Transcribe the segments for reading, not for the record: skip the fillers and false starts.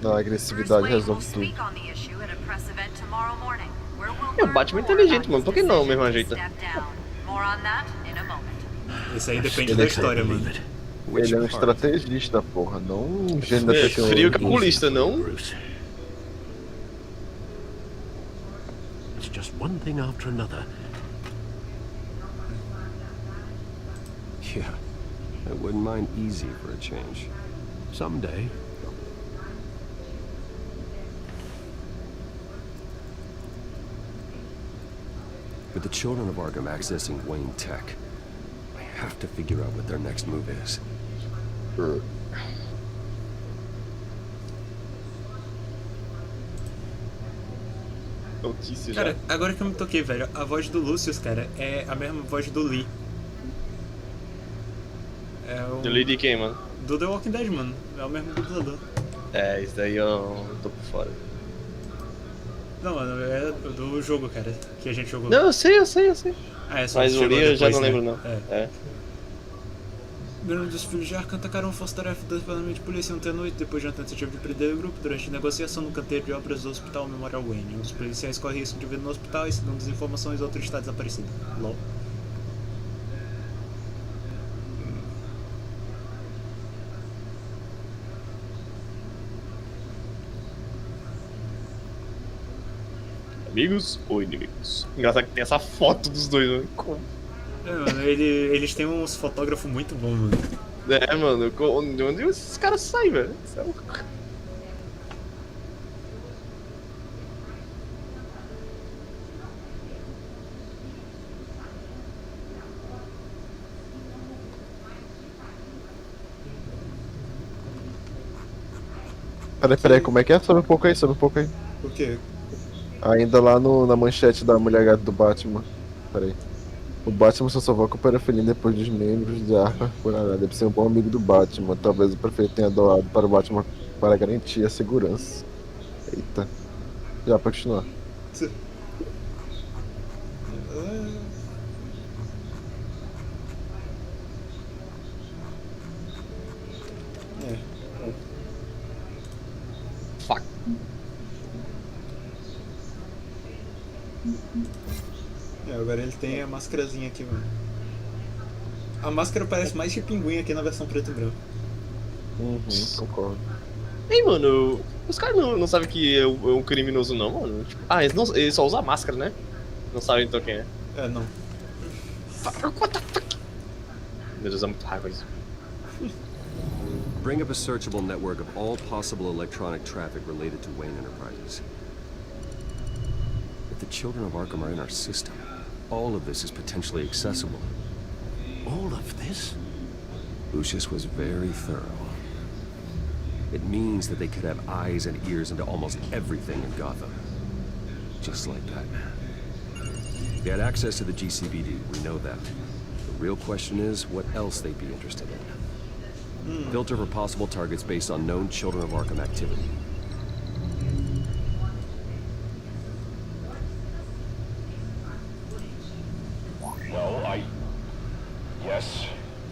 Na agressividade resolve tudo. É o Batman inteligente, mano. Por que não, mesmo jeito? Isso aí depende da história, mano. Ele é um estrategista, porra, não um gênio da É frio e tecnologia. calculista, não? It's just one thing after another. Yeah, I wouldn't mind easy for a change. Someday. With the children of Arkham accessing Wayne Tech, I have to figure out what their next move is. Notícia já. Cara, agora que eu me toquei, velho, a voz do Lucius, cara, é a mesma voz do Lee. É o... Do Lee de quem, mano? Do The Walking Dead, mano. É o mesmo dublador. É, isso daí eu tô por fora. Não, mano, é do jogo, cara, que a gente jogou. Não, eu sei. Ah, é só Mas o chegou Lee eu já depois, não né? lembro, não. É. Grande dos filhos de Arkham atacaram força-tarefa do departamento de polícia ontem à noite, depois de uma tentativa de prender o grupo durante a negociação no canteiro de obras do Hospital Memorial Wayne. Os policiais correm risco de ver no hospital e, segundo as informações, outro está desaparecido. LOL. Amigos ou inimigos? Engraçado que tem essa foto dos dois, mano. Como? É, mano, eles têm uns fotógrafos muito bons, mano. É, mano, de onde esses caras saem, velho? Isso é louco. Peraí, como é que é? Sobe um pouco aí. Por quê? Ainda lá na manchete da mulher gata do Batman. Peraí. O Batman só salvou com o Parafelino depois dos membros de Arkham por nada. Deve ser um bom amigo do Batman. Talvez o prefeito tenha doado para o Batman para garantir a segurança. Eita. Já pra continuar. Fuck. Agora ele tem a máscarazinha aqui, mano. A máscara parece mais de pinguim aqui na versão preto e branco. Concordo. Ei, mano, os caras não sabem que é um criminoso, não, mano. Tipo, eles só usam a máscara, né? Não sabem então quem é. É, não. What the fuck? Meu Deus, é muito raiva isso. Bring up a searchable network of all possible electronic traffic related to Wayne Enterprises. If the children of Arkham are in our system, all of this is potentially accessible. All of this? Lucius was very thorough. It means that they could have eyes and ears into almost everything in Gotham. Just like that. They had access to the GCPD, we know that. The real question is what else they'd be interested in. Filter for possible targets based on known Children of Arkham activity. No,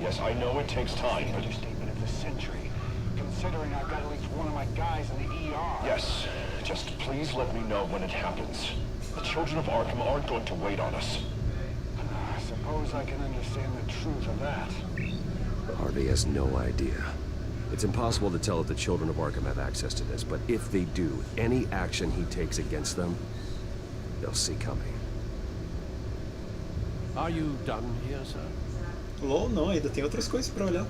Yes, I know it takes time, but... Understatement of the century, considering I've got at least one of my guys in the ER. Yes, just please let me know when it happens. The children of Arkham aren't going to wait on us. I suppose I can understand the truth of that. Harvey has no idea. It's impossible to tell if the children of Arkham have access to this, but if they do, any action he takes against them, they'll see coming. Are you done here, sir? LOL não, ainda tem outras coisas pra olhar.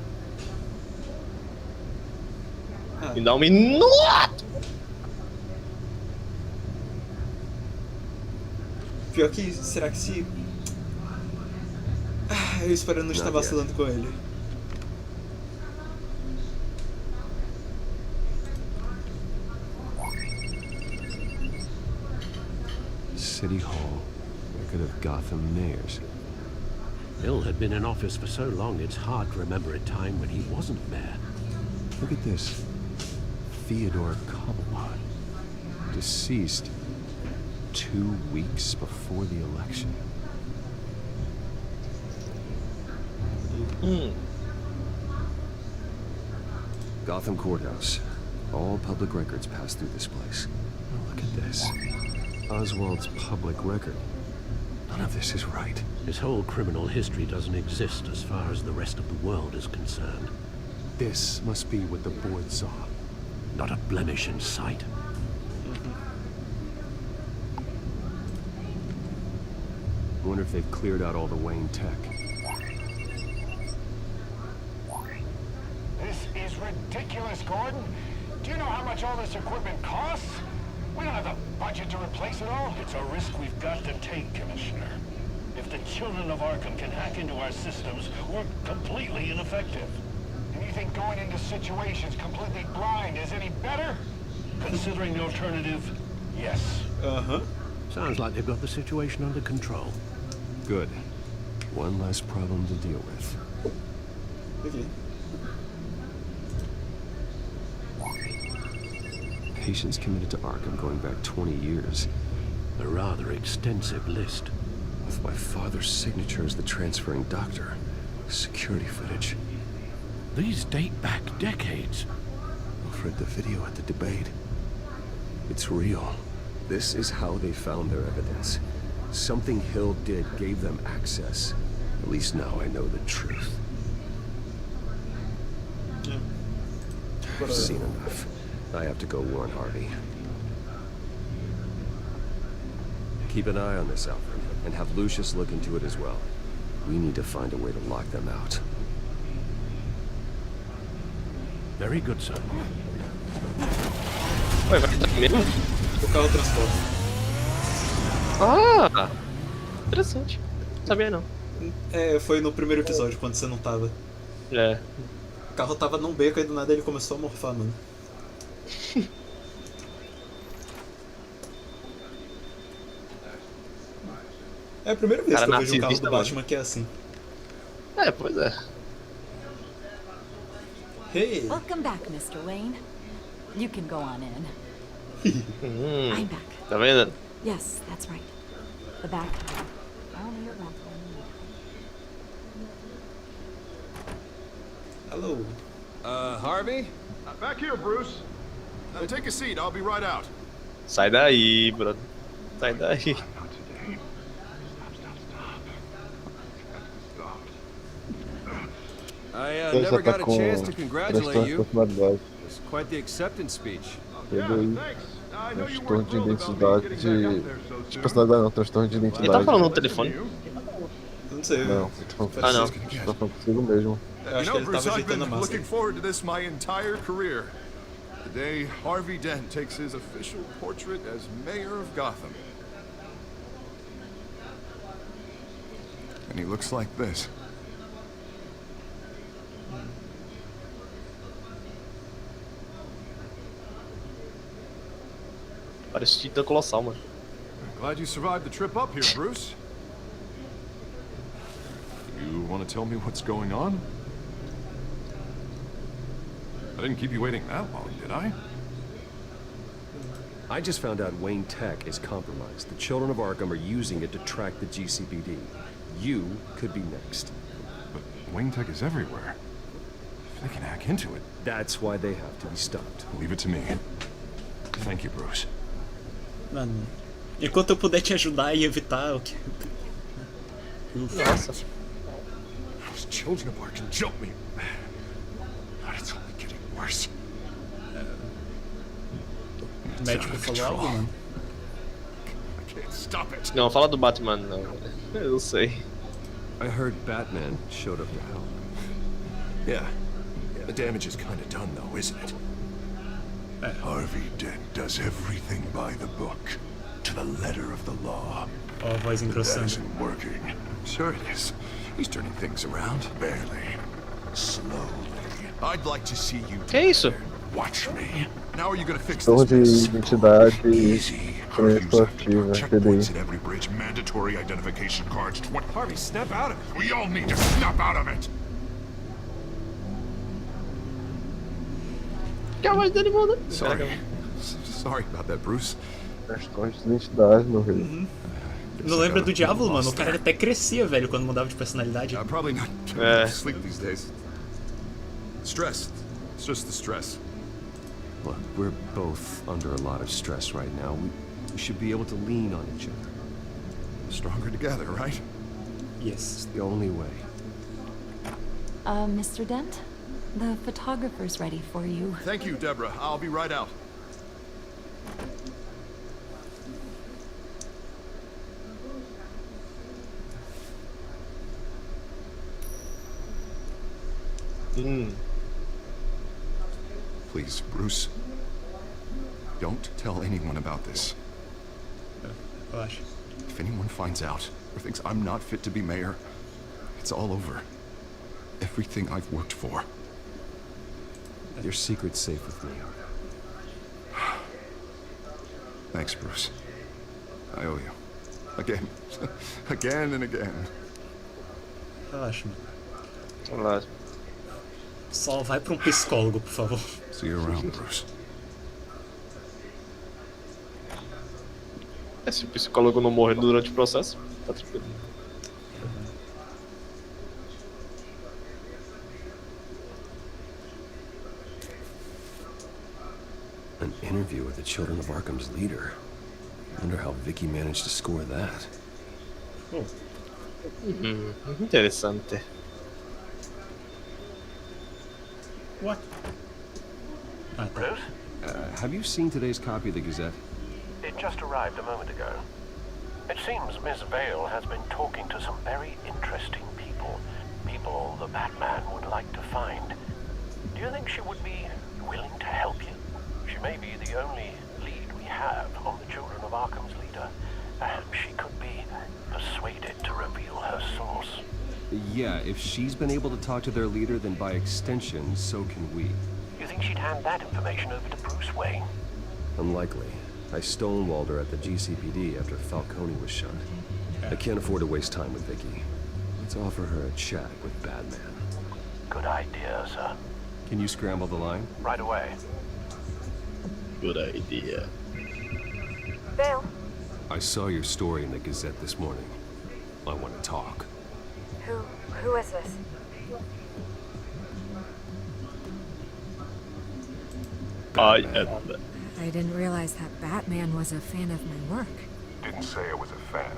Me dá um minuto! Pior que, será que se... eu espero não estar vacilando com ele. City Hall, record of Gotham mayors. Bill had been in office for so long, it's hard to remember a time when he wasn't mayor. Look at this. Theodore Cobblepot. Deceased 2 weeks before the election. Gotham Courthouse. All public records pass through this place. Oh, look at this. Oswald's public record. None of this is right. His whole criminal history doesn't exist as far as the rest of the world is concerned. This must be what the board saw. Not a blemish in sight. I wonder if they've cleared out all the Wayne tech. This is ridiculous, Gordon. Do you know how much all this equipment costs? We don't have the budget to replace it all. It's a risk we've got to take, Commissioner. If the children of Arkham can hack into our systems, we're completely ineffective. And you think going into situations completely blind is any better? Considering the alternative, yes. Sounds like they've got the situation under control. Good. One less problem to deal with. Okay. Patients committed to Arkham going back 20 years. A rather extensive list. With my father's signature as the transferring doctor. Security footage. These date back decades. I've read the video at the debate. It's real. This is how they found their evidence. Something Hill did gave them access. At least now I know the truth. I've seen enough. I have to go warn Harvey. Keep an eye on this, Alfred, and have Lucius look into it as well. We need to find a way to lock them out. Very good, sir. Ué, vai entrar mesmo? O carro transporta. Ah! Interessante. Sabia não. É, foi no primeiro episódio, quando você não tava. É. O carro tava num beco e do nada ele começou a morfar, mano. É a primeira vez Cara, que eu vejo um carro narcisista, do Batman que é assim. É, pois é. Hey! Welcome back, Mr. Wayne. You can go on in. I'm back. Tá vendo? Yes, that's right. The back. Only your bathroom. Hello. Harvey? Back here, Bruce. Take a seat. I'll be right out. Sai daí, brother. Sai daí. Not today. Stop. I Ele never já tá got a com chance to congratulate transtorno de you. personalidade. It was quite the acceptance speech. Yeah, Ele thanks. I know you transtorno weren't de thrilled about me identidade getting back de... up there so de soon. personalidade não, transtorno de Ele tá identidade. falando no telefone? Não sei. Não, ele tá falando Ah, não. tá falando consigo mesmo. Eu acho que ele Bruce, tava I've been ajeitando a máscara. looking forward to this my entire career. The day Harvey Dent takes his official portrait as mayor of Gotham. And he looks like this. Parece Tita Colossal, mano. Glad you survived the trip up here, Bruce. You want to tell me what's going on? I didn't keep you waiting that long, did I? I just found out Wayne Tech is compromised. The children of Arkham are using it to track the GCPD. You could be next. But Wayne Tech is everywhere. If they can hack into it, That's why they have to be stopped. leave it to me. Thank you, Bruce. Mano, enquanto eu puder te ajudar e evitar o que... Nossa. Those children of Arkham jumped me. God, it's only getting worse. O médico falou algo, mano. I can't stop it. Não, fala do Batman, não. Eu sei. I heard Batman showed up to help. Yeah. The damage is kind of done, though, isn't it? Harvey Dent does everything by the book, to the letter of the law. Ó, a voz That engrossando. isn't working. Sure it is. He's turning things around. Barely. Slowly. I'd like to see you Que isso? watch me. Now are you gonna fix Transtorno this de mess? identidade Easy. Harvey's coletiva, checkpoints TDI. at every bridge, mandatory identification cards, 20... Harvey, snap out of it. We all need to snap out of it! Que a voz dele muda. Sorry. Sorry about that, Bruce. Transtorno de identidade, meu rei. Não lembra do Diabo, mano? O cara até crescia, velho, quando mudava de personalidade. Probably not Eh. sleep these days. Stress. It's just the stress. Look, we're both under a lot of stress right now. We should be able to lean on each other. Stronger together, right? Yes. It's the only way. Mr. Dent, the photographer's ready for you. Thank you, Deborah. I'll be right out. Please, Bruce. Don't tell anyone about this. Relaxa. If anyone finds out or thinks I'm not fit to be mayor, it's all over. Everything I've worked for. Your secret's safe with me. Thanks, Bruce. I owe you. Again. Again and again. Relaxa, mano. Vamos lá. Só vai pra um psicólogo, por favor. See you around, Bruce. Se o psicólogo não morrer durante o processo, tá tranquilo. An interview with the Children of Arkham's leader. Wonder how Vicky managed to score that. Oh. Interessante. What? Ah, tá. Bruce? Have you seen today's copy of the Gazette? It just arrived a moment ago. It seems Miss Vale has been talking to some very interesting people. People the Batman would like to find. Do you think she would be willing to help you? She may be the only lead we have on the Children of Arkham's leader. Perhaps she could be persuaded to reveal her source. Yeah, if she's been able to talk to their leader, then by extension, so can we. You think she'd hand that information over to Bruce Wayne? Unlikely. I stonewalled her at the GCPD after Falcone was shot. I can't afford to waste time with Vicky. Let's offer her a chat with Batman. Good idea, sir. Can you scramble the line? Right away. Good idea. Vale, I saw your story in the Gazette this morning. I want to talk. who is this? I didn't realize that Batman was a fan of my work. Didn't say I was a fan.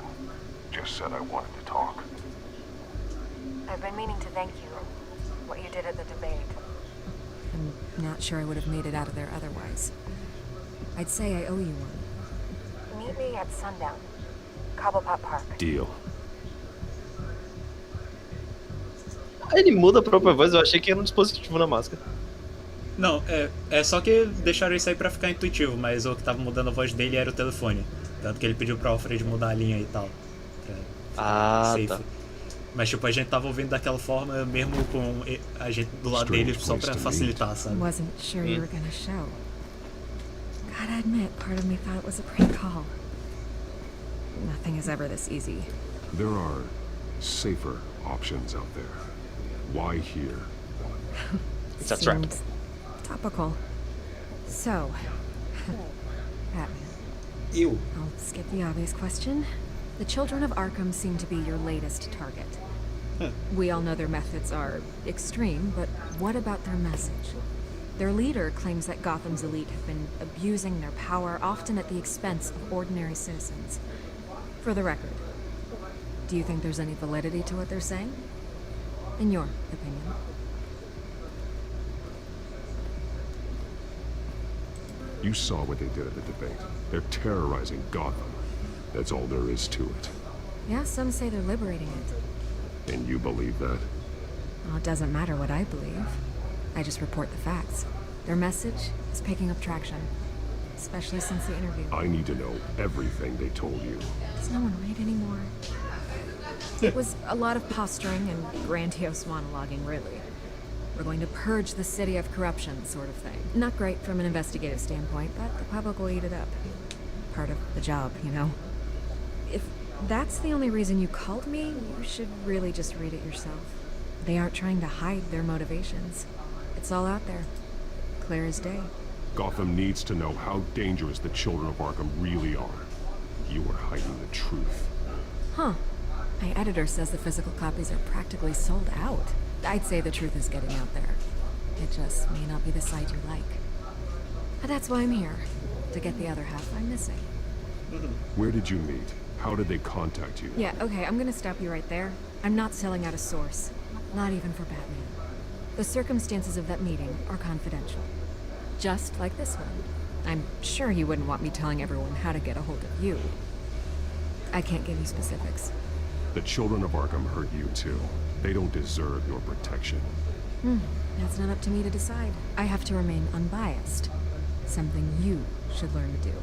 Just said I wanted to talk. I've been meaning to thank you. What you did at the debate. I'm not sure I would have made it out of there otherwise. I'd say I owe you one. Meet me at sundown. Cobblepot Park. Deal. Ele muda a própria voz, eu achei que era um dispositivo na máscara. Não, é só que deixaram isso aí pra ficar intuitivo, mas o que tava mudando a voz dele era o telefone. Tanto que ele pediu pro Alfred mudar a linha e tal. Safe. Tá. Mas tipo, a gente tava ouvindo daquela forma mesmo com a gente do lado dele só pra facilitar, sabe? Wasn't sure you were gonna show. Gotta admit, part of me thought it was a prank call. Nothing is ever this easy. There are safer options out there. Why here? It's a trap. Seemed topical. So, Batman. Ew. I'll skip the obvious question. The Children of Arkham seem to be your latest target. We all know their methods are extreme, but what about their message? Their leader claims that Gotham's elite have been abusing their power, often at the expense of ordinary citizens. For the record, do you think there's any validity to what they're saying? In your opinion? You saw what they did at the debate. They're terrorizing Gotham. That's all there is to it. Yeah, some say they're liberating it. And you believe that? Well, it doesn't matter what I believe. I just report the facts. Their message is picking up traction, especially since the interview. I need to know everything they told you. Does no one read anymore? It was a lot of posturing and grandiose monologuing, really. We're going to purge the city of corruption, sort of thing. Not great from an investigative standpoint, but the public will eat it up. Part of the job, you know? If that's the only reason you called me, you should really just read it yourself. They aren't trying to hide their motivations. It's all out there. Clear as day. Gotham needs to know how dangerous the Children of Arkham really are. You are hiding the truth. Huh. My editor says the physical copies are practically sold out. I'd say the truth is getting out there. It just may not be the side you like. But that's why I'm here. To get the other half I'm missing. Where did you meet? How did they contact you? Yeah, okay, I'm gonna stop you right there. I'm not selling out a source. Not even for Batman. The circumstances of that meeting are confidential. Just like this one. I'm sure you wouldn't want me telling everyone how to get a hold of you. I can't give you specifics. The children of Arkham hurt you too. They don't deserve your protection. That's not up to me to decide. I have to remain unbiased. Something you should learn to do.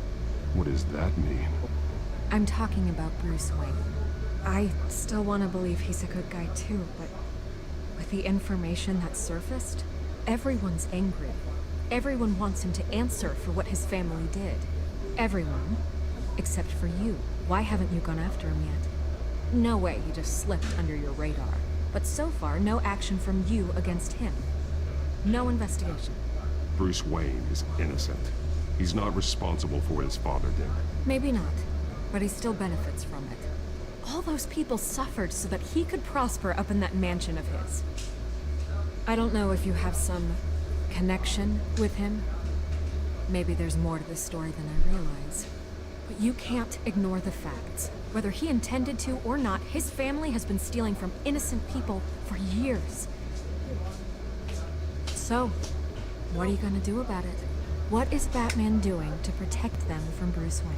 What does that mean? I'm talking about Bruce Wayne. I still want to believe he's a good guy too, but with the information that surfaced, everyone's angry. Everyone wants him to answer for what his family did. Everyone, except for you. Why haven't you gone after him yet? No way he just slipped under your radar. But so far, no action from you against him. No investigation. Bruce Wayne is innocent. He's not responsible for what his father did. Maybe not, but he still benefits from it. All those people suffered so that he could prosper up in that mansion of his. I don't know if you have some connection with him. Maybe there's more to this story than I realize. But you can't ignore the facts. Whether he intended to or not, his family has been stealing from innocent people for years. So, what are you gonna do about it? What is Batman doing to protect them from Bruce Wayne?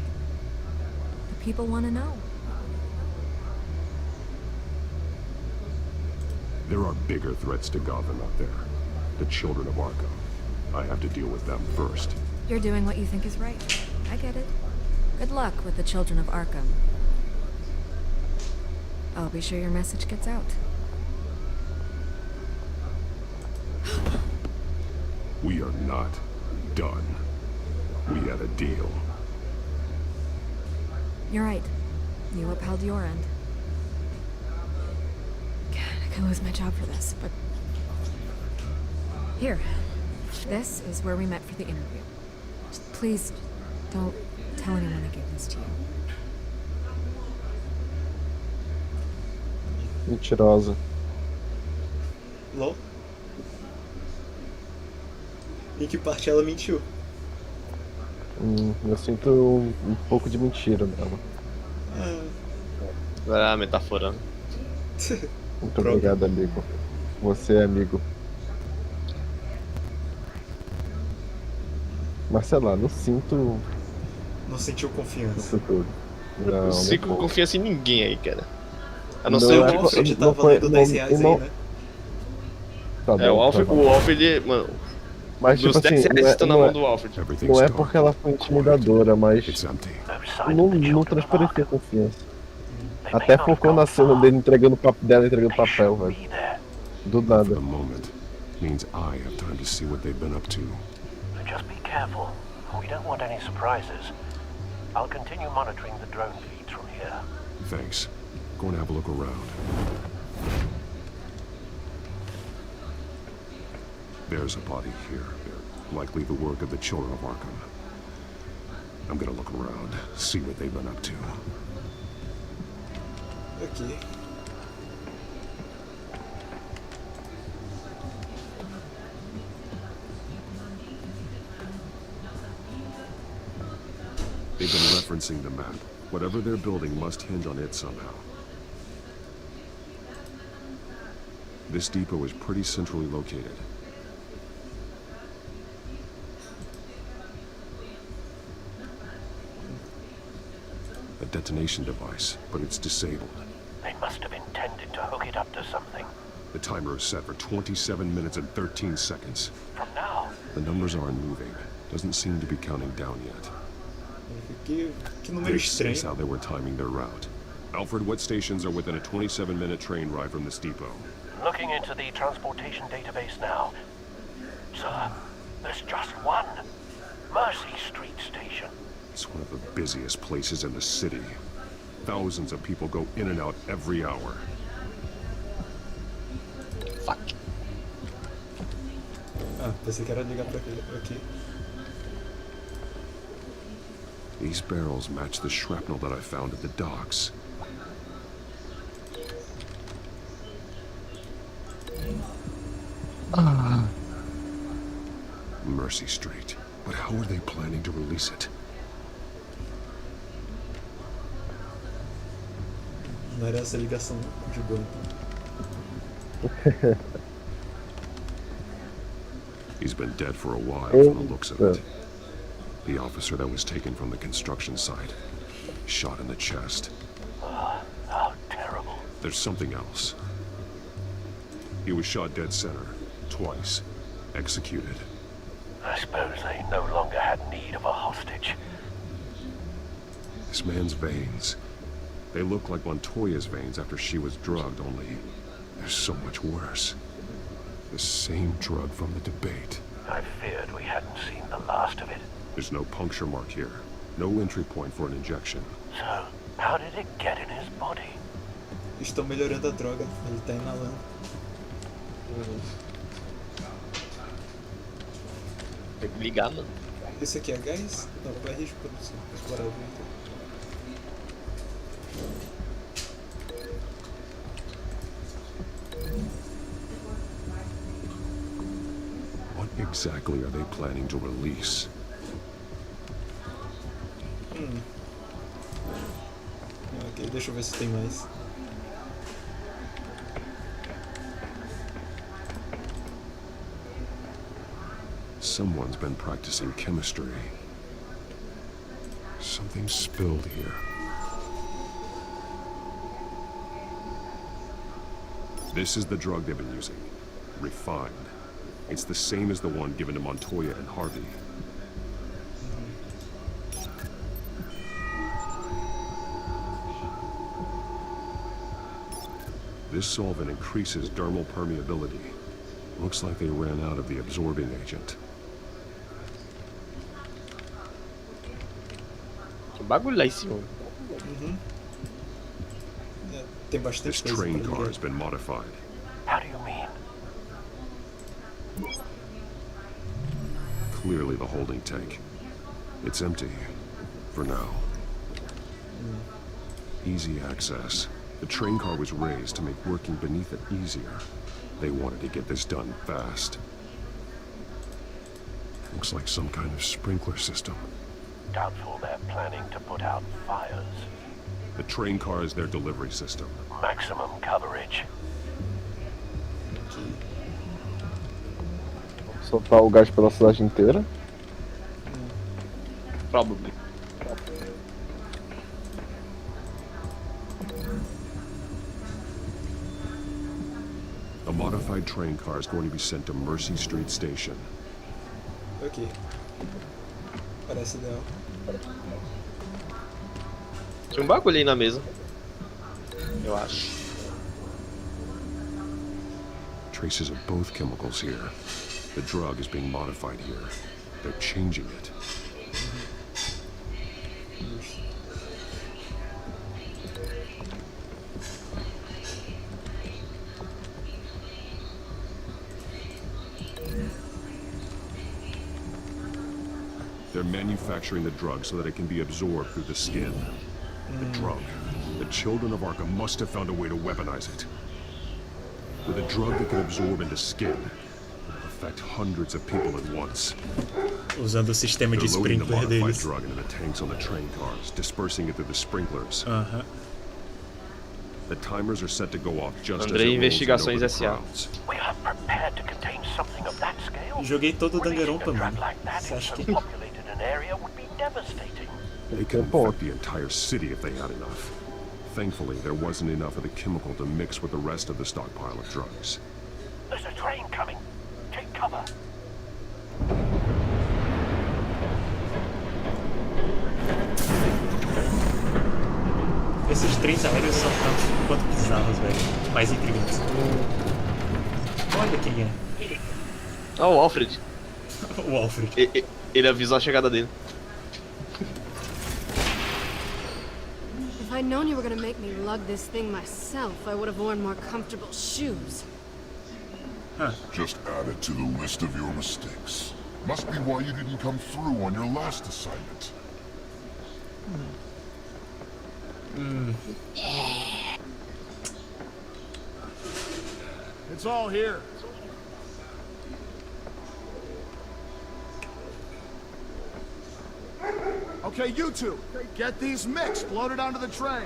The people want to know. There are bigger threats to Gotham out there. The children of Arkham. I have to deal with them first. You're doing what you think is right. I get it. Good luck with the children of Arkham. I'll be sure your message gets out. We are not done. We had a deal. You're right. You upheld your end. God, I could lose my job for this, but... Here. This is where we met for the interview. Just please, don't tell anyone I gave this to you. Mentirosa. LOL. Em que parte ela mentiu? Eu sinto um pouco de mentira nela. Ah, metáfora. Muito obrigado, amigo. Você é amigo. Mas sei lá, não sinto. Não sentiu confiança. Isso tudo. Não, Você não confiança em ninguém aí, cara. A não Não, ser o é tipo. porque- Alfred tá não foi- valendo não- R$10 aí, não- né? Tá É, bom, o Alfred, tá bom. o Alfred, mano, Mas dos tipo assim, R$10 não é, estão na não mão é, do Alfred. Everything's não é dark. porque ela foi intimidadora, mas It's empty. No sign não, of the não children of transparecia Arkham. confiança. They may Até not focou have na gone cena far. dele entregando dela entregando They papel, should velho. be there. Do For nada. the moment. Means I have time to see what they've been up to. So just be careful. We don't want any surprises. I'll continue monitoring the drone feeds from here. Thanks. Going to have a look around. There's a body here. Likely the work of the children of Arkham. I'm gonna look around, see what they've been up to. Ok. They've been referencing the map. Whatever they're building must hinge on it somehow. This depot is pretty centrally located. A detonation device, but it's disabled. They must have intended to hook it up to something. The timer is set for 27 minutes and 13 seconds. From now, The numbers aren't moving. Doesn't seem to be counting down yet. Que número This is estranho. how they were timing their route. Alfred, what stations are within a 27-minute train ride from this depot? looking into the transportation database now. Sir, there's just one. Mercy Street Station. It's one of the busiest places in the city. Thousands of people go in and out every hour. Fuck. Ah, pensei que era ligar pra aquele. Ok. These barrels match the shrapnel that I found at the docks. Mercy Street. But how are they planning to release it? Não era essa ligação de banco. He's been dead for a while from the looks of it. The officer that was taken from the construction site, shot in the chest. How terrible. There's something else. He was shot dead center, twice, executed. I suppose they no longer had need of a hostage. This man's veins, they look like Montoya's veins after she was drugged, only they're so much worse. The same drug from the debate. I feared we hadn't seen the last of it. There's no puncture mark here. No entry point for an injection. So, how did it get in his body? Estão melhorando a droga, ele tá inalando. Tem que ligar, mano. Esse aqui é gás? Não, barris de produção. Explorar o vento. What exactly are they planning to release? Ok, deixa eu ver se tem mais. Someone's been practicing chemistry. Something spilled here. This is the drug they've been using. Refined. It's the same as the one given to Montoya and Harvey. This solvent increases dermal permeability. Looks like they ran out of the absorbing agent. Que bagulho lá em cima. Tem bastante This coisa train pra car ligar. has been modified. How do you mean? Clearly the holding tank. It's empty. For now. Easy access. The train car was raised to make working beneath it easier. They wanted to get this done fast. Looks like some kind of sprinkler system. Doubtful they're planning to put out fires. The train car is their delivery system. Maximum coverage. Soltar o gás pela cidade inteira. Probably. A modified train car is going to be sent to Mercy Street Station. Ok. Parece ideal. Tinha um bagulho aí na mesa. Eu acho. Traces of both chemicals here. The drug is being modified here. They're changing it. They're manufacturing the drug so that it can be absorbed through the skin. The drug. The children of Arkham must have found a way to weaponize it. With a drug that can absorb into skin, it will affect hundreds of people at once. Usando o sistema de They're loading the sprinkler modified deles. drug into the tanks on the train cars, dispersing it through the sprinklers. The timers are set to go off just Andrei as it rolls in Investigações over the SA. crowds. We are prepared to contain something of that scale. Joguei todo o Danganronpa, Releasing a drug mano. like that Você in acha so que... populated an area would be devastating. They could infect the entire city if they had enough. Thankfully, there wasn't enough of the chemical to mix with the rest of the stockpile of drugs. There's a train coming. Take cover. Esses trens aéreos são tanto quanto bizarros, velho. Mais intrigantes. Olha quem é. Ah, o Alfred. O Alfred. Ele avisou a chegada dele. If I'd known you were gonna make me lug this thing myself, I would have worn more comfortable shoes. Just add it to the list of your mistakes. Must be why you didn't come through on your last assignment. It's all here. Okay, you two, get these mixed, loaded onto the train.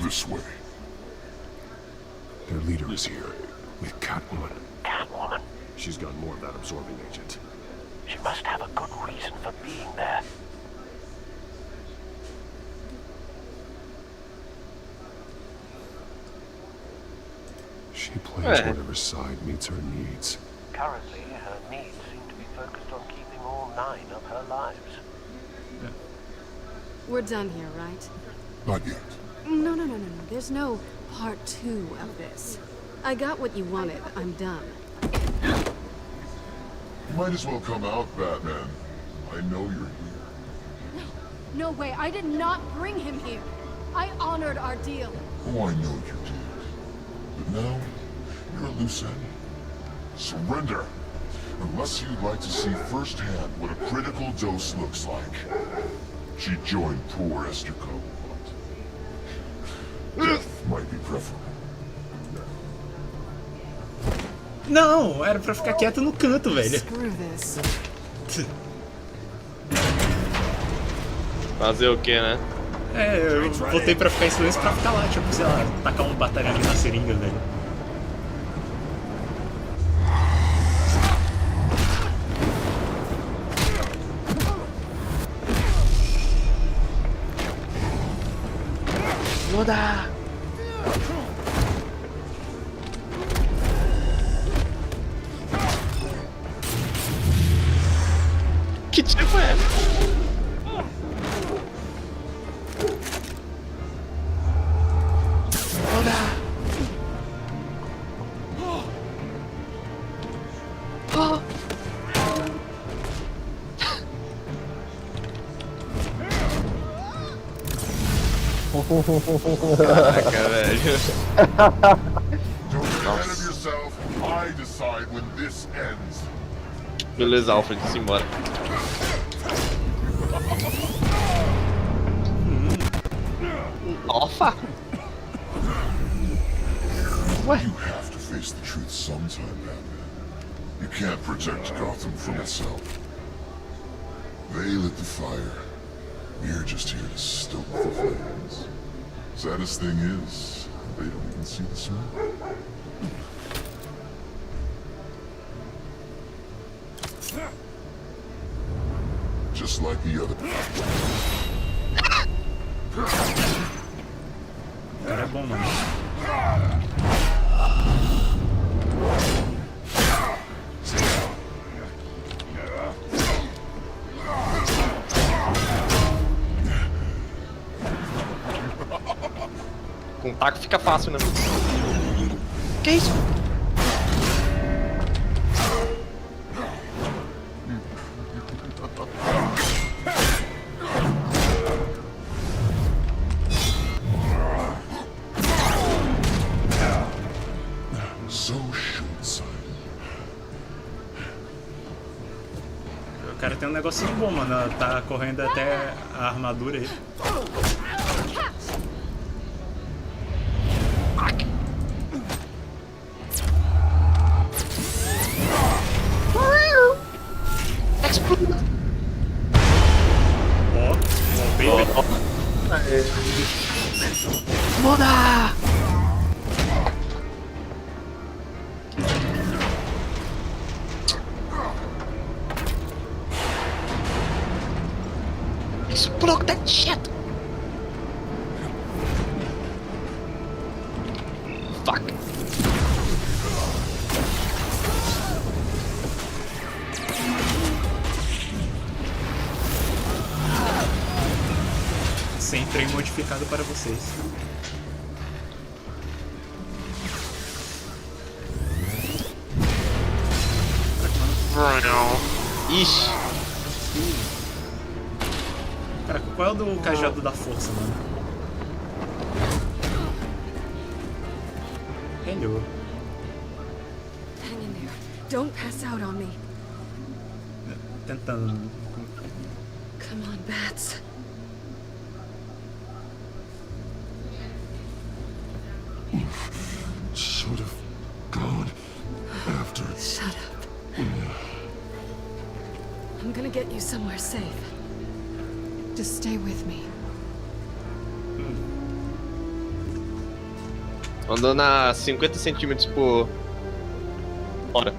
This way. Their leader is here, with Catwoman. Catwoman? She's got more of that absorbing agent. She must have a good reason for being there. She plays whatever side meets her needs. Currently, her needs seem to be focused on keeping all 9 of her lives. We're done here, right? Not yet. No. There's no part 2 of this. I got what you wanted. I'm done. You might as well come out, Batman. I know you're here. No way. I did not bring him here. I honored our deal. Oh, I know you did. But now, you're a loose end. Surrender. Unless you'd like to see firsthand what a critical dose looks like. She joined poor Esther Cobblepot. Death might be preferable. Não, era pra ficar quieto no canto, velho. Screw this. Fazer o que, né? É, eu botei pra ficar em silêncio pra ficar lá, tipo, sei lá, tacar um batalhão na seringa, velho. Muda! Que tipo é? Caraca, velho. Don't get ahead of yourself. I decide when this ends. Beleza, Alfred, simbora. Alpha? What? You have to face the truth sometime, Batman. You can't protect Gotham from itself. They lit the fire. We're just here to stoke the flames. Saddest thing is, they don't even see the smoke. Just like the other. O cara é bom, mano. Com taco fica fácil, né? Que isso? O cara tem um negocinho bom, mano. Tá correndo até a armadura aí. Muda! Explode that shit! Fuck! Sem trem modificado para vocês. Ixi! Cara, qual é o do cajado da força, mano? Hello. Hang in there. Don't pass out on me. Tentando. Come on, bats. Should have gone after. Shut up. I'm gonna get you somewhere safe. Just stay with me. Andando a 50 centímetros por hora.